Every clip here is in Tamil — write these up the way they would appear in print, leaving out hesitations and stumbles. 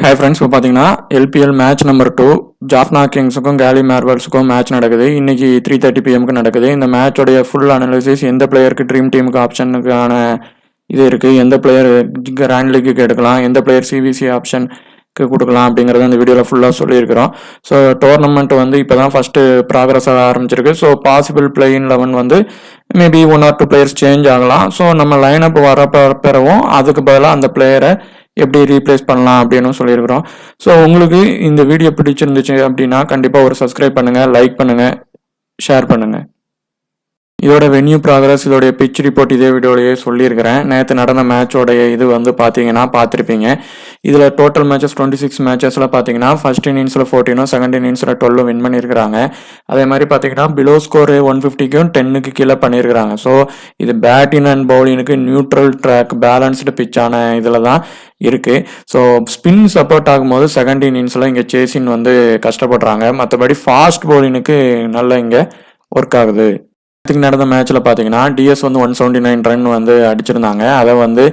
ஹாய் ஃப்ரெண்ட்ஸ், இப்போ பார்த்தீங்கன்னா எல்பிஎல் மேட்ச் நம்பர் 2 ஜாஃப்னா கிங்ஸுக்கும் கேலி மார்வல்ஸுக்கும் மேட்ச் நடக்குது. இன்னைக்கு 3:30 PM நடக்குது. இந்த மேட்சோடைய ஃபுல் அனாலிசிஸ், எந்த பிளேயருக்கு ட்ரீம் டீமுக்கு ஆப்ஷனுக்கான இது இருக்குது, எந்த பிளேயர் கிராண்ட் லீக்கு எடுக்கலாம், எந்த பிளேயர் சிவிசி ஆப்ஷனுக்கு கொடுக்கலாம் அப்படிங்கிறத இந்த வீடியோவில் ஃபுல்லாக சொல்லியிருக்கிறோம். ஸோ டோர்னமெண்ட் வந்து இப்போ தான் ஃபஸ்ட்டு ப்ராக்ரஸ் ஆக ஆரம்பிச்சிருக்கு. ஸோ பாசிபிள் பிளேயிங் 11 வந்து மேபி 1 or 2 பிளேயர்ஸ் சேஞ்ச் ஆகலாம். ஸோ நம்ம லைனப் வர பெறவும் அதுக்கு பதிலாக அந்த பிளேயரை எப்படி ரீப்ளேஸ் பண்ணலாம் அப்படின்னு சொல்லியிருக்கிறோம். ஸோ உங்களுக்கு இந்த வீடியோ பிடிச்சிருந்துச்சு அப்படின்னா கண்டிப்பாக ஒரு சப்ஸ்கிரைப் பண்ணுங்கள், லைக் பண்ணுங்கள், ஷேர் பண்ணுங்கள். இதோட வென்யூ ப்ராக்ரஸ், இதோடைய பிச் ரிப்போர்ட் இதே வீடியோலேயே சொல்லியிருக்கிறேன். நேற்று நடந்த மேட்சோடைய இது வந்து பார்த்தீங்கன்னா பார்த்துருப்பீங்க. இதில் டோட்டல் மேட்சஸ் 26 மேட்சஸில் பார்த்தீங்கன்னா ஃபர்ஸ்ட் இன்னிங்ஸில் 14, செகண்ட் இன்னிங்ஸில் 12 வின் பண்ணியிருக்கிறாங்க. அதே மாதிரி பார்த்தீங்கன்னா பிலோ ஸ்கோர் 150க்கும் 10க்கு கீழே பண்ணியிருக்கிறாங்க. ஸோ இது பேட்டிங் அண்ட் பவுலிங்க்கு நியூட்ரல் ட்ராக் பேலன்ஸ்டு பிச்சான இதில் தான் இருக்குது. ஸோ ஸ்பின் சப்போர்ட் ஆகும்போது செகண்ட் இன்னிங்ஸில் இங்கே சேசின் வந்து கஷ்டப்படுறாங்க. மற்றபடி ஃபாஸ்ட் பவுலிங்க்கு நல்லா இங்கே ஒர்க் ஆகுது. நடந்த மேட்ச்ல பார்த்தீங்கன்னா டிஎஸ் வந்து 179 ரன் வந்து அடிச்சிருந்தாங்க. அதை வந்து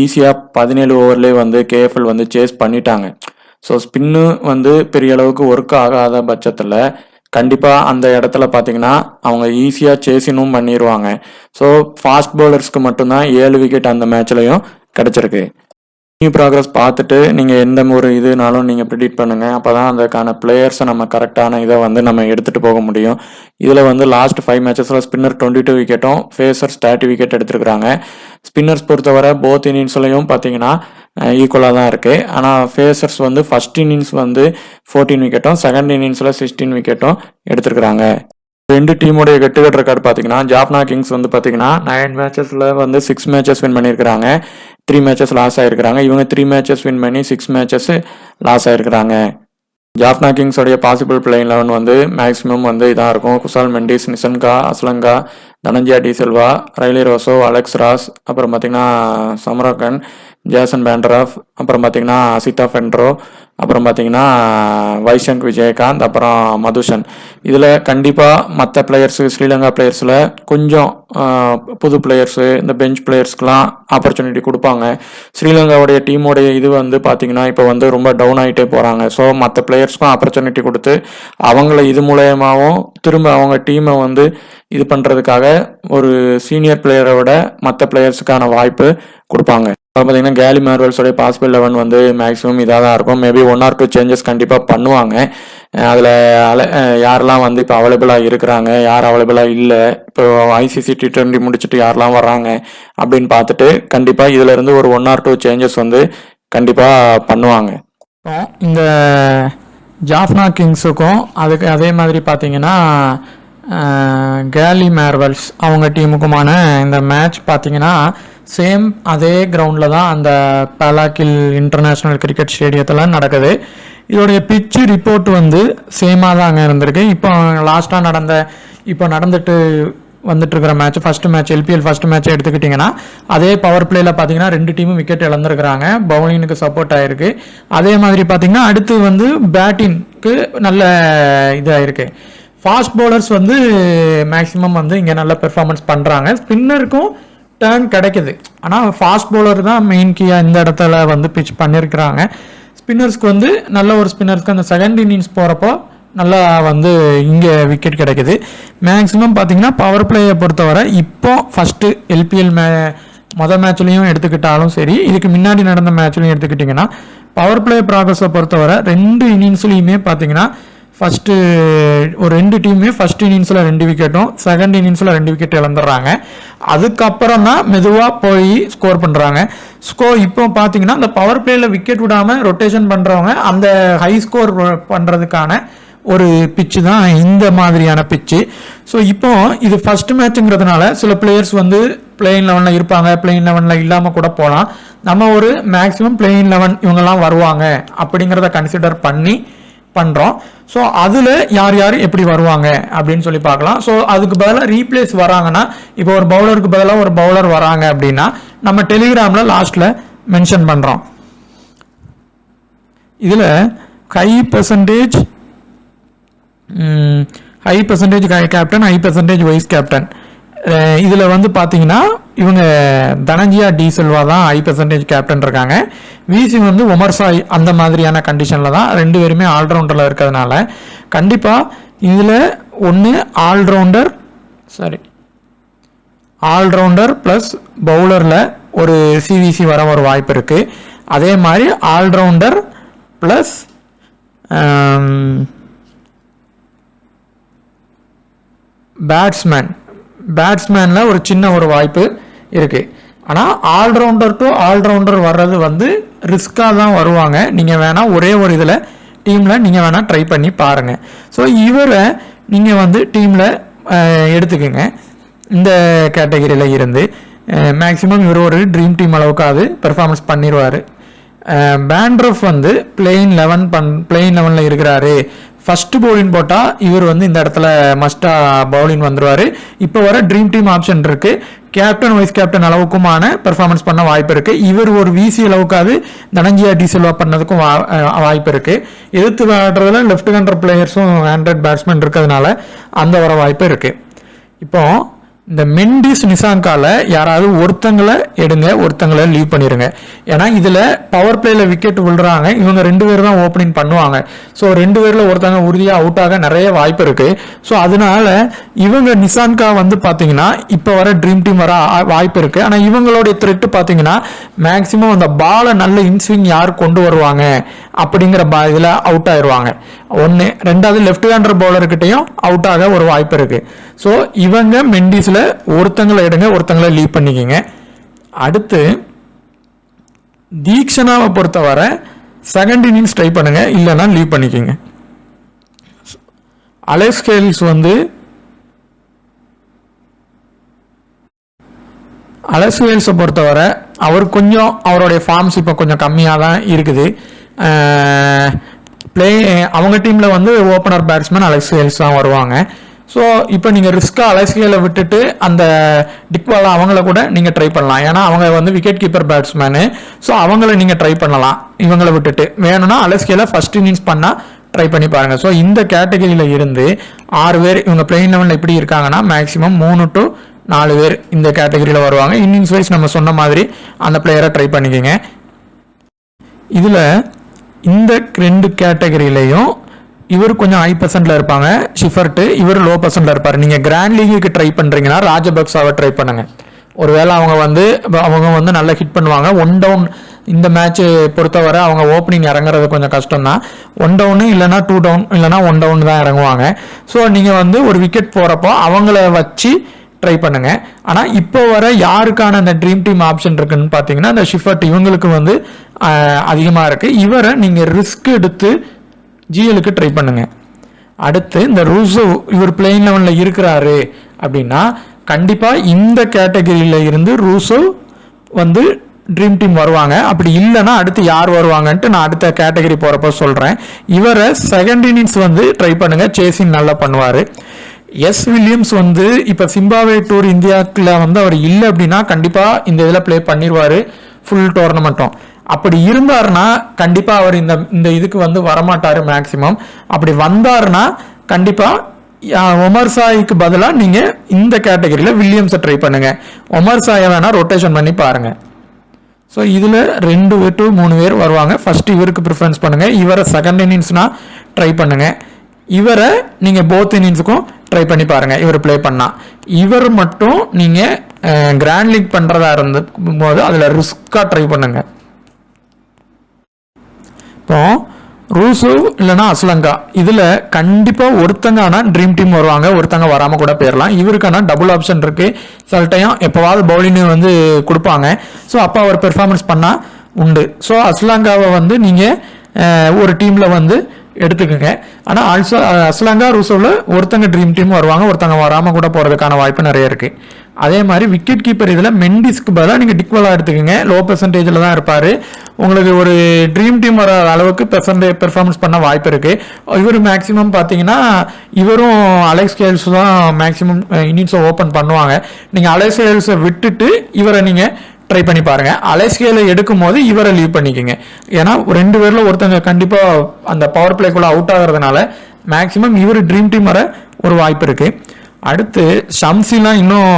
ஈஸியாக 17 ஓவர்லேயே வந்து கேஎஃப்எல் வந்து சேஸ் பண்ணிட்டாங்க. ஸோ ஸ்பின்னு வந்து பெரிய அளவுக்கு ஒர்க் ஆகாத பட்சத்தில் கண்டிப்பாக அந்த இடத்துல பார்த்தீங்கன்னா அவங்க ஈஸியாக சேசினும் பண்ணிடுவாங்க. ஸோ ஃபாஸ்ட் பவுலர்ஸ்க்கு மட்டும்தான் 7 விக்கெட் அந்த மேட்ச்லையும் கிடச்சிருக்கு. நியூ ப்ராக்ரஸ் பார்த்துட்டு நீங்கள் எந்த ஒரு இதுனாலும் நீங்கள் ப்ரிடிக்ட் பண்ணுங்கள். அப்போ தான் அதுக்கான பிளேயர்ஸை நம்ம கரெக்டான இதை வந்து நம்ம எடுத்துகிட்டு போக முடியும். இதில் வந்து லாஸ்ட் 5 மேட்சஸில் ஸ்பின்னர் 22 விக்கெட்டும் ஃபேஸர்ஸ் 30 விக்கெட் எடுத்துருக்குறாங்க. ஸ்பின்னர்ஸ் பொறுத்தவரை போத் இன்னிங்ஸ்லையும் பார்த்தீங்கன்னா ஈக்குவலாக தான் இருக்குது. ஆனால் ஃபேஸர்ஸ் வந்து ஃபர்ஸ்ட் இன்னிங்ஸ் வந்து 14 விக்கெட்டும் செகண்ட் இன்னிங்ஸில் 16 விக்கெட்டும் எடுத்துருக்குறாங்க. ரெண்டு டீமுடைய கெட்டுக்கட் ரெக்கார்டு பார்த்தீங்கன்னா ஜாஃப்னா கிங்ஸ் வந்து பார்த்தீங்கன்னா 9 மேட்சஸில் வந்து 6 மேட்சஸ் வின் பண்ணியிருக்கிறாங்க, 3 மேட்சஸ் லாஸ் ஆகிருக்கிறாங்க. இவங்க 3 மேட்சஸ் வின் பண்ணி 6 மேட்சஸ் லாஸ் ஆகிருக்கிறாங்க. ஜாஃப்னா கிங்ஸோடைய பாசிபிள் பிளேயிங் 11 வந்து மேக்ஸிமம் வந்து இதாக இருக்கும். Kusal Mendis, Nissanka, Asalanka, Dhananjaya de Silva, Rilee Rossouw, Alex Ross, அப்புறம் பார்த்தீங்கன்னா சமரகன், ஜேசன் பேண்டராஃப், அப்புறம் பார்த்தீங்கன்னா அசிதா ஃபென்ட்ரோ, அப்புறம் பார்த்தீங்கன்னா வைஷங்க் விஜயகாந்த், அப்புறம் மதுஷன். இதில் கண்டிப்பாக மற்ற பிளேயர்ஸு, ஸ்ரீலங்கா பிளேயர்ஸில் கொஞ்சம் புது பிளேயர்ஸு, இந்த பெஞ்ச் பிளேயர்ஸ்க்கெலாம் ஆப்பர்ச்சுனிட்டி கொடுப்பாங்க. ஸ்ரீலங்காவுடைய டீமோடைய இது வந்து பார்த்தீங்கன்னா இப்போ வந்து ரொம்ப டவுன் ஆகிட்டே போகிறாங்க. ஸோ மற்ற பிளேயர்ஸ்க்கும் ஆப்பர்ச்சுனிட்டி கொடுத்து அவங்கள இது மூலயமாவும் திரும்ப அவங்க டீமை வந்து இது பண்ணுறதுக்காக ஒரு சீனியர் பிளேயரை விட மற்ற பிளேயர்ஸுக்கான வாய்ப்பு கொடுப்பாங்க. பார்த்தீங்கன்னா கேலி மார்வல்ஸோடைய பாசிபிள் 11 வந்து மேக்ஸிமம் இதாக தான் இருக்கும். மேபி 1 or 2 சேஞ்சஸ் கண்டிப்பாக பண்ணுவாங்க. அதில் யாரெல்லாம் வந்து இப்போ அவைலபிளாக இருக்கிறாங்க, யார் அவைலபிளாக இல்லை, இப்போ ஐசிசி T20 முடிச்சுட்டு யாரெல்லாம் வர்றாங்க அப்படின்னு பார்த்துட்டு கண்டிப்பாக இதிலேருந்து ஒரு 1 or 2 சேஞ்சஸ் வந்து கண்டிப்பாக பண்ணுவாங்க. இந்த ஜாஃப்னா கிங்ஸுக்கும் அதுக்கு அதே மாதிரி பார்த்தீங்கன்னா கேலி மார்வல்ஸ் அவங்க டீமுக்குமான இந்த மேட்ச் பார்த்தீங்கன்னா சேம் அதே கிரவுண்டில் தான் அந்த பாலாக்கில் இன்டர்நேஷ்னல் கிரிக்கெட் ஸ்டேடியத்தில் நடக்குது. இதோடைய பிச்சு ரிப்போர்ட் வந்து சேமாக தான் அங்கே இருந்திருக்கு. இப்போ நடந்துட்டு வந்துட்டு இருக்கிற match first match LPL first match எடுத்துக்கிட்டிங்கன்னா அதே பவர் பிளேயில் பார்த்தீங்கன்னா 2 டீமும் விக்கெட் இழந்திருக்கிறாங்க. பவுலிங்க்கு சப்போர்ட் ஆகிருக்கு. அதே மாதிரி பார்த்தீங்கன்னா அடுத்து வந்து பேட்டிங்க்கு நல்ல இதாகிருக்கு. ஃபாஸ்ட் பவுலர்ஸ் வந்து மேக்ஸிமம் வந்து இங்கே நல்ல பெர்ஃபார்மன்ஸ் பண்ணுறாங்க. ஸ்பின்னருக்கும் டர்ன் கிடைக்குது. ஆனால் ஃபாஸ்ட் பவுலர் தான் மெயின் கீயாக இந்த இடத்துல வந்து பிச் பண்ணியிருக்கிறாங்க. ஸ்பின்னர்ஸ்க்கு வந்து நல்ல ஒரு ஸ்பின்னர்ஸ்க்கு அந்த செகண்ட் இன்னிங்ஸ் போகிறப்போ நல்லா வந்து இங்கே விக்கெட் கிடைக்குது. மேக்ஸிமம் பார்த்தீங்கன்னா பவர் பிளேயை பொறுத்தவரை இப்போ ஃபஸ்ட்டு எல்பிஎல் மொதல் மேட்ச்லேயும் எடுத்துக்கிட்டாலும் சரி, இதுக்கு முன்னாடி நடந்த மேட்ச்லையும் எடுத்துக்கிட்டிங்கன்னா பவர் பிளே ப்ராக்ரஸை பொறுத்தவரை 2 இன்னிங்ஸ்லையுமே பார்த்தீங்கன்னா ஃபஸ்ட்டு ஒரு 2 டீமுமே ஃபர்ஸ்ட் இன்னிங்ஸில் 2 விக்கெட்டும் செகண்ட் இன்னிங்ஸில் 2 விக்கெட் இழந்துடுறாங்க. அதுக்கப்புறம் தான் மெதுவாக போய் ஸ்கோர் பண்ணுறாங்க. இப்போ பார்த்தீங்கன்னா அந்த பவர் பிளேயில் விக்கெட் விடாமல் ரொட்டேஷன் பண்ணுறவங்க அந்த ஹை ஸ்கோர் பண்ணுறதுக்கான ஒரு பிச்சு தான் இந்த மாதிரியான பிச்சு. ஸோ இப்போ இது ஃபர்ஸ்ட் மேட்சுங்கிறதுனால சில பிளேயர்ஸ் வந்து பிளேயிங் 11 இருப்பாங்க, பிளேயிங் 11 இல்லாமல் கூட போகலாம். நம்ம ஒரு மேக்ஸிமம் பிளேயிங் 11 இவங்கெல்லாம் வருவாங்க அப்படிங்கிறத கன்சிடர் பண்ணி பண்ணுறோம். ஸோ அதில் யார் யார் எப்படி வருவாங்க அப்படின்னு சொல்லி பார்க்கலாம். ஸோ அதுக்கு பதிலாக ரீப்ளேஸ் வராங்கன்னா, இப்போ ஒரு பவுலருக்கு பதிலாக ஒரு பவுலர் வராங்க அப்படின்னா நம்ம டெலிகிராமில் லாஸ்ட்டில் மென்ஷன் பண்ணுறோம். இதில் high percentage captain, high percentage vice captain, இதில் வந்து பார்த்தீங்கன்னா இவங்க தனஞ்சியா டி செல்வா தான் ஹை பெர்சன்டேஜ் கேப்டன் இருக்காங்க. விசி வந்து உமர் சாய் அந்த மாதிரியான கண்டிஷனில் தான், ரெண்டு பேருமே ஆல்ரவுண்டரில் இருக்கிறதுனால கண்டிப்பாக இதில் ஒன்று ஆல்ரவுண்டர் ப்ளஸ் பவுலரில் ஒரு சிவிசி வர ஒரு வாய்ப்பு இருக்குது. அதே மாதிரி ஆல்ரவுண்டர் ப்ளஸ் பேட்ஸ்மேனில் ஒரு சின்ன ஒரு வாய்ப்பு இருக்குது. ஆனால் ஆல்ரவுண்டர் டு ஆல்ரவுண்டர் வர்றது வந்து ரிஸ்க்காக தான் வருவாங்க. நீங்கள் வேணால் ஒரே ஒரு இதில் டீமில் நீங்கள் வேணால் ட்ரை பண்ணி பாருங்கள். ஸோ இவரை நீங்கள் வந்து டீமில் எடுத்துக்கோங்க. இந்த கேட்டகரியில் இருந்து மேக்ஸிமம் இவர் ஒரு ட்ரீம் டீம் அளவுக்காவது பெர்ஃபார்மன்ஸ் பண்ணிடுவார். பேண்ட்ரஃப் வந்து பிளேயிங் 11 இருக்கிறாரு. ஃபர்ஸ்ட் பவுலிங் போட்டால் இவர் வந்து இந்த இடத்துல மஸ்டாக பவுலிங் வந்துடுவார். இப்போ வர ட்ரீம் டீம் ஆப்ஷன் இருக்குது. கேப்டன் வைஸ் கேப்டன் அளவுக்குமான பெர்ஃபார்மன்ஸ் பண்ண வாய்ப்பு இருக்குது. இவர் ஒரு விசி அளவுக்காவது தனஞ்சியா டி செல்வா பண்ணதுக்கும் வாய்ப்பு இருக்குது. எதிர்த்து விளையாடுறதுல லெஃப்ட் ஹேண்டர் பிளேயர்ஸும் ஹேண்ட்ரட் பேட்ஸ்மேன் இருக்கிறதுனால அந்த வர வாய்ப்பு இருக்குது. இப்போ இந்த மெண்டிஸ் நிசாங்கால யாராவது ஒருத்தங்களை எடுங்க, ஒருத்தங்களை லீவ் பண்ணிடுங்க. ஏன்னா இதில் பவர் பிளேயில் விக்கெட் விழுறாங்க. இவங்க 2 பேர் தான் ஓப்பனிங் பண்ணுவாங்க. ஸோ 2 பேரில் ஒருத்தங்க உறுதியாக அவுட் ஆக நிறைய வாய்ப்பு இருக்குது. ஸோ அதனால இவங்க நிசாங்கா வந்து பார்த்தீங்கன்னா இப்போ வர ட்ரீம் டீம் வர வாய்ப்பு இருக்குது. ஆனால் இவங்களுடைய த்ரெட்டு பார்த்தீங்கன்னா மேக்சிமம் அந்த பாலை நல்ல இன்ஸ்விங் யார் கொண்டு வருவாங்க அப்படிங்கிற இதில் அவுட் ஆயிடுவாங்க. ஒன்று. ரெண்டாவது லெஃப்ட் ஹேண்டர் பவுலர்கிட்டையும் அவுட் ஆக ஒரு வாய்ப்பு இருக்குது. ஸோ இவங்க மெண்டிஸில் ஒருத்தங்களை எடுங்க, ஒருத்தங்களை லீவ் பண்ணிக்கோங்க. அடுத்து தீக்ஷனாவை பொறுத்தவரை செகண்ட் இன்னிங்ஸ் ட்ரை பண்ணுங்க, இல்லைன்னா லீவ் பண்ணிக்கோங்க. அலெக்ஸ் கேல்ஸ் வந்து அலெக்ஸ் கேல்ஸை பொறுத்தவரை அவர் கொஞ்சம் அவருடைய ஃபார்ம்ஸ் இப்போ கொஞ்சம் கம்மியாக தான் இருக்குது. அவங்க டீமில் வந்து ஓப்பனர் பேட்ஸ்மேன் அலெக்ஸ் கேல்ஸ் தான் வருவாங்க. ஸோ இப்போ நீங்கள் ரிஸ்க்காக அலெக்ஸ்கேலை விட்டுட்டு அந்த டிக்வாலா அவங்கள கூட நீங்கள் ட்ரை பண்ணலாம். ஏன்னா அவங்க வந்து விக்கெட் கீப்பர் பேட்ஸ்மேனு. ஸோ அவங்கள நீங்கள் ட்ரை பண்ணலாம். இவங்களை விட்டுட்டு வேணும்னா அலெக்ஸ்கேலை ஃபர்ஸ்ட் இன்னிங்ஸ் பண்ணால் ட்ரை பண்ணி பாருங்கள். ஸோ இந்த கேட்டகரியில் இருந்து 6 பேர் இவங்க பிளேயிங் லெவலில் எப்படி இருக்காங்கன்னா மேக்ஸிமம் 3 to 4 பேர் இந்த கேட்டகரியில் வருவாங்க. இன்னிங்ஸ் வைஸ் நம்ம சொன்ன மாதிரி அந்த பிளேயரை ட்ரை பண்ணிக்கோங்க. இதில் இந்த 2 கேட்டகரியிலையும் இவர் கொஞ்சம் ஹை பர்சன்ட்ல இருப்பாங்க ஷிஃபர்ட்டு, இவர் லோ பர்சன்ட்ல இருப்பார். நீங்கள் கிராண்ட் லீகுக்கு ட்ரை பண்ணுறீங்கன்னா ராஜபக்சாவை ட்ரை பண்ணுங்க. ஒருவேளை அவங்க வந்து நல்லா ஹிட் பண்ணுவாங்க. 1 டவுன் இந்த மேட்ச் பொறுத்தவரை அவங்க ஓப்பனிங் இறங்குறது கொஞ்சம் கஷ்டம் தான். 1 டவுனு இல்லைனா 2 டவுன் இல்லைனா 1 டவுன் தான் இறங்குவாங்க. ஸோ நீங்கள் வந்து ஒரு விக்கெட் போகிறப்போ அவங்கள வச்சு ட்ரை பண்ணுங்க. ஆனால் இப்போ வர யாருக்கான அந்த ட்ரீம் டீம் ஆப்ஷன் இருக்குன்னு பார்த்தீங்கன்னா அந்த ஷிஃபர்ட் இவங்களுக்கு வந்து அதிகமாக இருக்குது. இவரை நீங்கள் ரிஸ்க் எடுத்து ஜிஎலுக்கு ட்ரை பண்ணுங்க. அடுத்து இந்த ரூசோ இவர் பிளேயிங் லெவலில் இருக்கிறாரு அப்படின்னா கண்டிப்பாக இந்த கேட்டகரியில் இருந்து ரூசோ வந்து ட்ரீம் டீம் வருவாங்க. அப்படி இல்லைன்னா அடுத்து யார் வருவாங்கன்ட்டு நான் அடுத்த கேட்டகரி போகிறப்ப சொல்கிறேன். இவரை செகண்ட் இன்னிங்ஸ் வந்து ட்ரை பண்ணுங்க, சேசிங் நல்லா பண்ணுவார். எஸ் வில்லியம்ஸ் வந்து இப்போ சிம்பாப்வே டூர் இந்தியாவுக்குள்ள வந்து அவர் இல்லை அப்படின்னா கண்டிப்பாக இந்த இதில் ப்ளே பண்ணிடுவார் ஃபுல் டோர்னமெண்ட்டும். அப்படி இருந்தாருன்னா கண்டிப்பாக அவர் இந்த இதுக்கு வந்து வரமாட்டார் மேக்சிமம். அப்படி வந்தாருன்னா கண்டிப்பாக ஒமர் சாய்க்கு பதிலாக நீங்கள் இந்த கேட்டகரியில் வில்லியம்ஸை ட்ரை பண்ணுங்கள். ஒமர் சாயை வேணால் ரொட்டேஷன் பண்ணி பாருங்கள். ஸோ இதில் 2 to 3 பேர் வருவாங்க. ஃபர்ஸ்ட் இவருக்கு ப்ரிஃபரன்ஸ் பண்ணுங்கள். இவரை செகண்ட் இன்னிங்ஸ்னால் ட்ரை பண்ணுங்கள். இவரை நீங்கள் போத் இன்னிங்ஸுக்கும் ட்ரை பண்ணி பாருங்கள். இவர் ப்ளே பண்ணால் இவர் மட்டும் நீங்கள் கிராண்ட் லீக் பண்ணுறதா இருக்கும் போது அதில் ரிஸ்க்காக ட்ரை பண்ணுங்கள். இப்போ ரூசு இல்லைனா அஸ்லங்கா இதில் கண்டிப்பாக ஒருத்தங்க ஆனால் ட்ரீம் டீம் வருவாங்க, ஒருத்தங்க வராமல் கூட போயிடலாம். இவருக்கான டபுள் ஆப்ஷன் இருக்குது. சில டைம் எப்போவாவது பவுலிங் வந்து கொடுப்பாங்க. ஸோ அப்போ அவர் பெர்ஃபார்மன்ஸ் பண்ணால் உண்டு. ஸோ அஸ்லங்காவை வந்து நீங்கள் ஒரு டீமில் வந்து எடுத்துக்கோங்க. ஆனால் ஆல்சோ அஸ்லங்கா ரூசோவில் ஒருத்தங்க ட்ரீம் டீம் வருவாங்க, ஒருத்தங்க வராமல் கூட போகிறதுக்கான வாய்ப்பு நிறைய இருக்குது. அதே மாதிரி விக்கெட் கீப்பர் இதில் மெண்டிஸ்க்கு பதிலாக நீங்கள் டிக்வலா எடுத்துக்கோங்க. லோ பெர்சன்டேஜில் தான் இருப்பார். உங்களுக்கு ஒரு ட்ரீம் டீம் வர அளவுக்கு பெர்ஃபார்மன்ஸ் பண்ண வாய்ப்பு இருக்குது. இவர் மேக்ஸிமம் பார்த்தீங்கன்னா இவரும் அலெக்ஸ் கேல்ஸ் தான் மேக்ஸிமம் இன்னிங்ஸை ஓப்பன் பண்ணுவாங்க. நீங்கள் அலெக்ஸ் கேல்ஸை விட்டுட்டு இவரை நீங்கள் ட்ரை பண்ணி பாருங்க. அலெக்ஸ்கேலை எடுக்கும் போது இவரை லீவ் பண்ணிக்கோங்க. ஏன்னா 2 பேரில் ஒருத்தங்க கண்டிப்பாக அந்த பவர் பிளேக்குள்ள அவுட் ஆகிறதுனால மேக்ஸிமம் இவர் ட்ரீம் டீம் வர ஒரு வாய்ப்பு இருக்குது. அடுத்து ஷம்சிலாம் இன்னும்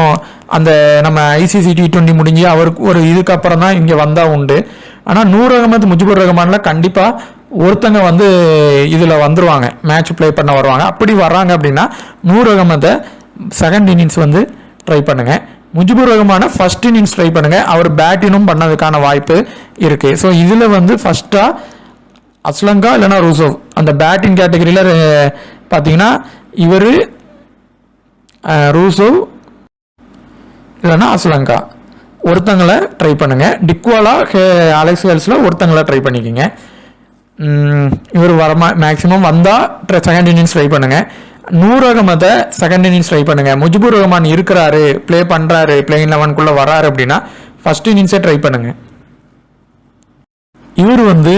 அந்த நம்ம ஐசிசி T20 முடிஞ்சு அவருக்கு ஒரு இதுக்கப்புறம் தான் இங்கே வந்தால் உண்டு. ஆனால் நூர் அகமது, முஜிபுர் ரஹ்மான்லாம் கண்டிப்பாக ஒருத்தங்க வந்து இதில் வந்துருவாங்க, மேட்ச் ப்ளே பண்ண வருவாங்க. அப்படி வர்றாங்க அப்படின்னா நூர் அகமதை செகண்ட் இன்னிங்ஸ் வந்து ட்ரை பண்ணுங்கள். முஜிபுர் ரஹ்மானை ஃபர்ஸ்ட் இன்னிங்ஸ் ட்ரை பண்ணுங்கள். அவர் பேட்டினும் பண்ணதுக்கான வாய்ப்பு இருக்குது. ஸோ இதில் வந்து ஃபஸ்ட்டாக அஸ்லங்கா இல்லைனா ரூசோவ், அந்த பேட்டிங் கேட்டகரியில் பார்த்தீங்கன்னா இவர் ரூசோவ் இல்லைனா அஸ்லங்கா ஒருத்தங்களை ட்ரை பண்ணுங்கள். டிக்வாலா, அலெக்ஸ் ஹெல்ஸில் ஒருத்தங்களை ட்ரை பண்ணிக்கோங்க. இவர் மேக்ஸிமம் வந்தால் செகண்ட் இன்னிங்ஸ் ட்ரை பண்ணுங்கள். நூர் அகமதை செகண்ட் இன்னிங்ஸ் ட்ரை பண்ணுங்கள். முஜிபுர் ரஹ்மான் இருக்கிறாரு, ப்ளே பண்ணுறாரு, பிளேயிங் 11குள்ளே வராரு அப்படின்னா ஃபர்ஸ்ட் இன்னிங்ஸே ட்ரை பண்ணுங்கள். இவர் வந்து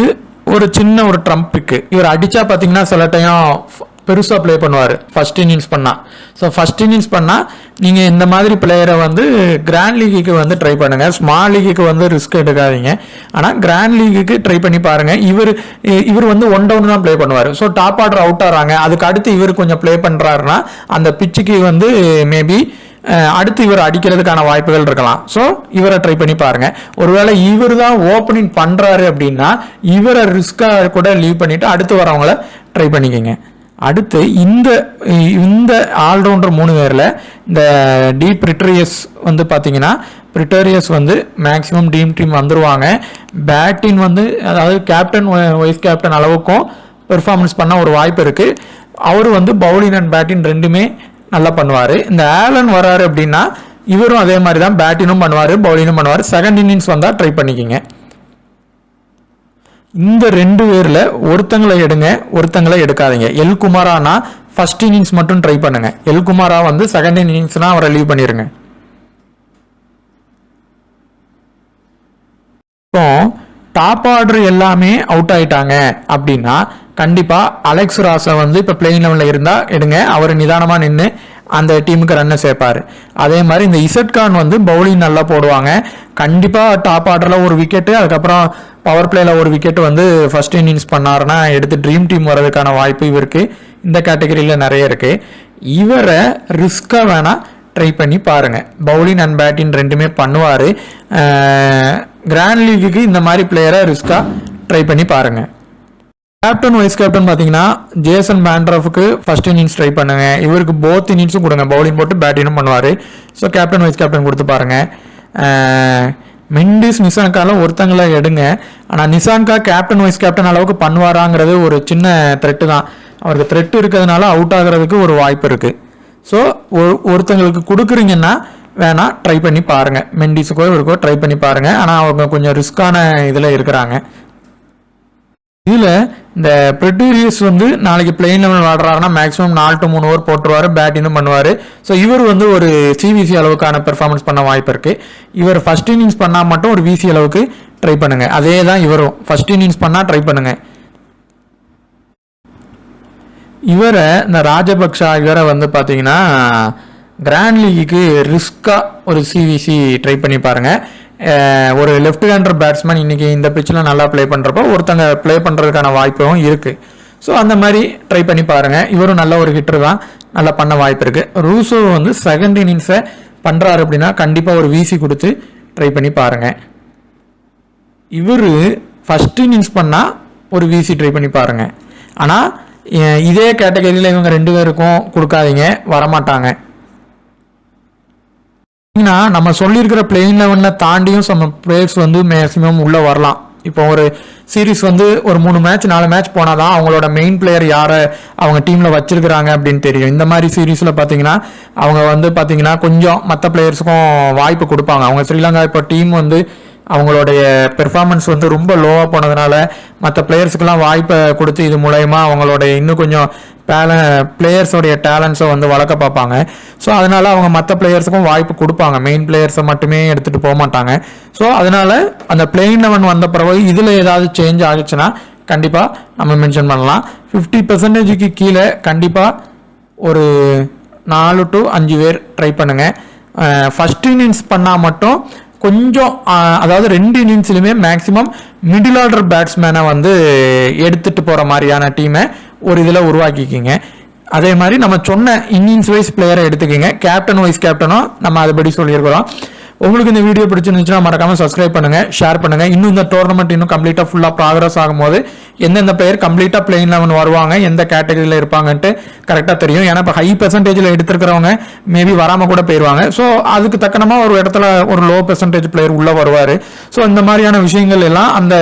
ஒரு சின்ன ஒரு ட்ரம்ப்புக்கு இவர் அடித்தா பார்த்தீங்கன்னா சில டைம் பெருசாக ப்ளே பண்ணுவார் ஃபர்ஸ்ட் இன்னிங்ஸ் பண்ணால். ஸோ ஃபர்ஸ்ட் இன்னிங்ஸ் பண்ணால் நீங்கள் இந்த மாதிரி பிளேயரை வந்து கிராண்ட் லீக்குக்கு வந்து ட்ரை பண்ணுங்கள். ஸ்மால் லீக்குக்கு வந்து ரிஸ்க் எடுக்காதீங்க. ஆனால் கிராண்ட் லீக்குக்கு ட்ரை பண்ணி பாருங்கள். இவர் வந்து 1 டவுன் தான் ப்ளே பண்ணுவார். ஸோ டாப் ஆர்டர் அவுட் ஆகிறாங்க, அதுக்கு அடுத்து இவர் கொஞ்சம் ப்ளே பண்ணுறாருன்னா அந்த பிச்சுக்கு வந்து மேபி அடுத்து இவர் அடிக்கிறதுக்கான வாய்ப்புகள் இருக்கலாம். ஸோ இவரை ட்ரை பண்ணி பாருங்க. ஒருவேளை இவர் தான் ஓப்பனிங் பண்றாரு அப்படின்னா இவரை ரிஸ்கா கூட லீவ் பண்ணிட்டு அடுத்து வரவங்கள ட்ரை பண்ணிக்கோங்க. அடுத்து இந்த ஆல்ரவுண்டர் 3 பேரில் இந்த டி பிரிட்டரியஸ் வந்து பார்த்தீங்கன்னா பிரிட்டரியஸ் வந்து மேக்ஸிமம் டீம் வந்துருவாங்க. பேட்டின் வந்து அதாவது கேப்டன் வைஸ் கேப்டன் அளவுக்கும் பெர்ஃபார்மன்ஸ் பண்ண ஒரு வாய்ப்பு இருக்குது. அவர் வந்து பவுலிங் அண்ட் பேட்டிங் ரெண்டுமே நல்லா பண்ணுவார். இந்த ஆலன் வராரு அப்படின்னா இவரும் அதே மாதிரி தான் பேட்டினும் பண்ணுவார், பவுலிங்கும் பண்ணுவார். செகண்ட் இன்னிங்ஸ் வந்தால் ட்ரை பண்ணிக்கோங்க. இந்த 2 பேரில் ஒருத்தங்களை எடுங்க, ஒருத்தங்களை எடுக்காதீங்க. எல் குமாரானா ஃபர்ஸ்ட் இன்னிங்ஸ் மட்டும் ட்ரை பண்ணுங்க. எல் குமாரா வந்து செகண்ட் இன்னிங்ஸ்னா அவரை லீவ் பண்ணிடுங்க. இப்போ டாப் ஆர்டர் எல்லாமே அவுட் ஆயிட்டாங்க அப்படின்னா கண்டிப்பாக அலெக்ஸ் ராஸை வந்து இப்போ பிளேயிங் லெவலில் இருந்தால் எடுங்க. அவர் நிதானமாக நின்று அந்த டீமுக்கு ரன்னை சேர்ப்பார். அதே மாதிரி இந்த இசட் கான் வந்து பவுலிங் நல்லா போடுவாங்க. கண்டிப்பாக டாப் ஆர்டரில் ஒரு விக்கெட்டு, அதுக்கப்புறம் பவர் பிளேயில் ஒரு விக்கெட் வந்து ஃபர்ஸ்ட் இன்னிங்ஸ் பண்ணாருன்னா எடுத்து ட்ரீம் டீம் வர்றதுக்கான வாய்ப்பு இவருக்கு இந்த கேட்டகரியில் நிறைய இருக்குது. இவரை ரிஸ்காக வேணால் ட்ரை பண்ணி பாருங்கள். பவுலிங் அண்ட் பேட்டிங் ரெண்டுமே பண்ணுவார். கிராண்ட் லீக்குக்கு இந்த மாதிரி பிளேயரை ரிஸ்காக ட்ரை பண்ணி பாருங்கள். கேப்டன் வைஸ் கேப்டன் பார்த்தீங்கன்னா ஜேசன் மேண்ட்ரஃபுக்கு ஃபர்ஸ்ட் இன்னிங்ஸ் ட்ரை பண்ணுங்க. இவருக்கு போத் இன்னிங்ஸும் கொடுங்க, பவுலிங் போட்டு பேட்டிங்கும் பண்ணுவார். ஸோ கேப்டன் வைஸ் கேப்டன் கொடுத்து பாருங்க. மெண்டிஸ், நிசாங்கால ஒருத்தங்களை எடுங்க. ஆனால் நிசாங்கா கேப்டன் வைஸ் கேப்டன் அளவுக்கு பண்ணுவாராங்கிறது ஒரு சின்ன த்ரெட்டு தான். அவருக்கு த்ரெட் இருக்கிறதுனால அவுட் ஆகிறதுக்கு ஒரு வாய்ப்பு இருக்குது. ஸோ ஒருத்தங்களுக்கு கொடுக்குறீங்கன்னா வேணா ட்ரை பண்ணி பாருங்கள். மெண்டிஸுக்கோ இவருக்கோ ட்ரை பண்ணி பாருங்கள். ஆனால் அவங்க கொஞ்சம் ரிஸ்கான இதில் இருக்கிறாங்க. இதில் இந்த பிரிட்டோரியஸ் வந்து நாளைக்கு பிளேயிங் லெவல் விளாடுறாருன்னா மேக்ஸிமம் 4 to 3 ஓவர் போட்டுருவார், பேட்டிங்கும் பண்ணுவார். ஸோ இவர் வந்து ஒரு சிவிசி அளவுக்கான பெர்ஃபார்மன்ஸ் பண்ண வாய்ப்பு இருக்குது. இவர் ஃபர்ஸ்ட் இன்னிங்ஸ் பண்ணால் மட்டும் ஒரு விசி அளவுக்கு ட்ரை பண்ணுங்க. அதே தான் இவரும் ஃபர்ஸ்ட் இன்னிங்ஸ் பண்ணால் ட்ரை பண்ணுங்க. இவரை இந்த ராஜபக்ஷா இவரை வந்து பார்த்தீங்கன்னா கிராண்ட் லீக்குக்கு ரிஸ்காக ஒரு சிவிசி ட்ரை பண்ணி பாருங்கள். ஒரு லெஃப்ட் ஹேண்டர் பேட்ஸ்மேன் இன்னைக்கு இந்த பிச்சில் நல்லா ப்ளே பண்ணுறப்போ ஒருத்தங்க ப்ளே பண்ணுறதுக்கான வாய்ப்பும் இருக்குது. ஸோ அந்த மாதிரி ட்ரை பண்ணி பாருங்கள். இவரும் நல்ல ஒரு ஹிட்டர் தான், நல்லா பண்ண வாய்ப்பு இருக்குது. ரூசோ வந்து செகண்ட் இன்னிங்ஸை பண்ணுறாரு அப்படின்னா கண்டிப்பாக ஒரு விசி கொடுத்து ட்ரை பண்ணி பாருங்கள். இவர் ஃபர்ஸ்ட் இன்னிங்ஸ் பண்ணால் ஒரு விசி ட்ரை பண்ணி பாருங்கள். ஆனால் இதே கேட்டகரியில் இவங்க 2 பேருக்கும் கொடுக்காதீங்க, வரமாட்டாங்க. நம்ம சொல்லியிருக்கிற பிளேயிங் லெவலில் தாண்டியும் some பிளேயர்ஸ் வந்து மேக்ஸிமம் உள்ளே வரலாம். இப்போ ஒரு சீரீஸ் வந்து ஒரு 3 மேட்ச் 4 மேட்ச் போனால் தான் அவங்களோட மெயின் பிளேயர் யாரை அவங்க டீமில் வச்சிருக்கிறாங்க அப்படின்னு தெரியும். இந்த மாதிரி சீரீஸில் பார்த்தீங்கன்னா அவங்க வந்து பார்த்தீங்கன்னா கொஞ்சம் மற்ற பிளேயர்ஸுக்கும் வாய்ப்பு கொடுப்பாங்க. அவங்க ஸ்ரீலங்கா இப்போ டீம் வந்து அவங்களுடைய பெர்ஃபார்மன்ஸ் வந்து ரொம்ப லோவாக போனதுனால மற்ற பிளேயர்ஸுக்கெல்லாம் வாய்ப்பை கொடுத்து இது மூலயமா அவங்களுடைய இன்னும் கொஞ்சம் பிளேயர்ஸோடைய டேலண்ட்ஸை வந்து வளர்க்க பார்ப்பாங்க. ஸோ அதனால அவங்க மற்ற பிளேயர்ஸுக்கும் வாய்ப்பு கொடுப்பாங்க, மெயின் பிளேயர்ஸை மட்டுமே எடுத்துகிட்டு போக மாட்டாங்க. ஸோ அதனால அந்த பிளேயிங் 11 வந்த பிறகு இதில் ஏதாவது சேஞ்ச் ஆகிடுச்சுன்னா கண்டிப்பாக நம்ம மென்ஷன் பண்ணலாம். 50% கீழே கண்டிப்பாக ஒரு 4 to 5 பேர் ட்ரை பண்ணுங்கள். ஃபர்ஸ்ட் இன்னிங்ஸ் பண்ணால் மட்டும் கொஞ்சம் அதாவது 2 இன்னிங்ஸ்லையுமே மேக்ஸிமம் மிடில் ஆர்டர் பேட்ஸ்மேனை வந்து எடுத்துகிட்டு போகிற மாதிரியான டீமை ஒரு இதில் உருவாக்கிக்கிங்க. அதே மாதிரி நம்ம சொன்ன இன்னிங்ஸ் வைஸ் பிளேயரை எடுத்துக்கோங்க, கேப்டன் வைஸ் கேப்டனும் நம்ம அதுபடி சொல்லியிருக்கிறோம். உங்களுக்கு இந்த வீடியோ பிடிச்சிருந்துச்சுன்னா மறக்காம சப்ஸ்கிரைப் பண்ணுங்க, ஷேர் பண்ணுங்க. இன்னும் இந்த டோர்னமெண்ட் இன்னும் கம்ப்ளீட்டா ஃபுல்லா ப்ராக்ரஸ் ஆகும்போது எந்தெந்த பிளேயர் கம்ப்ளீட்டா பிளேயிங் 11 வருவாங்க, எந்த கேட்டகரியில இருப்பாங்கன்ட்டு கரெக்டா தெரியும். ஏன்னா இப்போ ஹை பெர்சன்டேஜ்ல எடுத்திருக்கிறவங்க மேபி வராம கூட போயிடுவாங்க. ஸோ அதுக்கு தக்கனமா ஒரு இடத்துல ஒரு லோ பெர்சன்டேஜ் பிளேயர் உள்ள வருவாரு. ஸோ இந்த மாதிரியான விஷயங்கள் எல்லாம் அந்த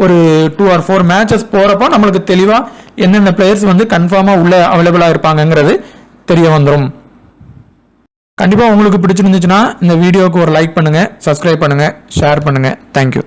ஒரு 2 or 4 மேட்சஸ் போறப்போ நம்மளுக்கு தெளிவா என்னென்ன பிளேயர்ஸ் வந்து கன்ஃபார்மா உள்ள அவைலபிளா இருப்பாங்கிறது தெரிய வந்துடும். கண்டிப்பா உங்களுக்கு பிடிச்சிருந்துச்சுன்னா இந்த வீடியோக்கு ஒரு லைக் பண்ணுங்க, சப்ஸ்கிரைப் பண்ணுங்க, ஷேர் பண்ணுங்க. தேங்க்யூ.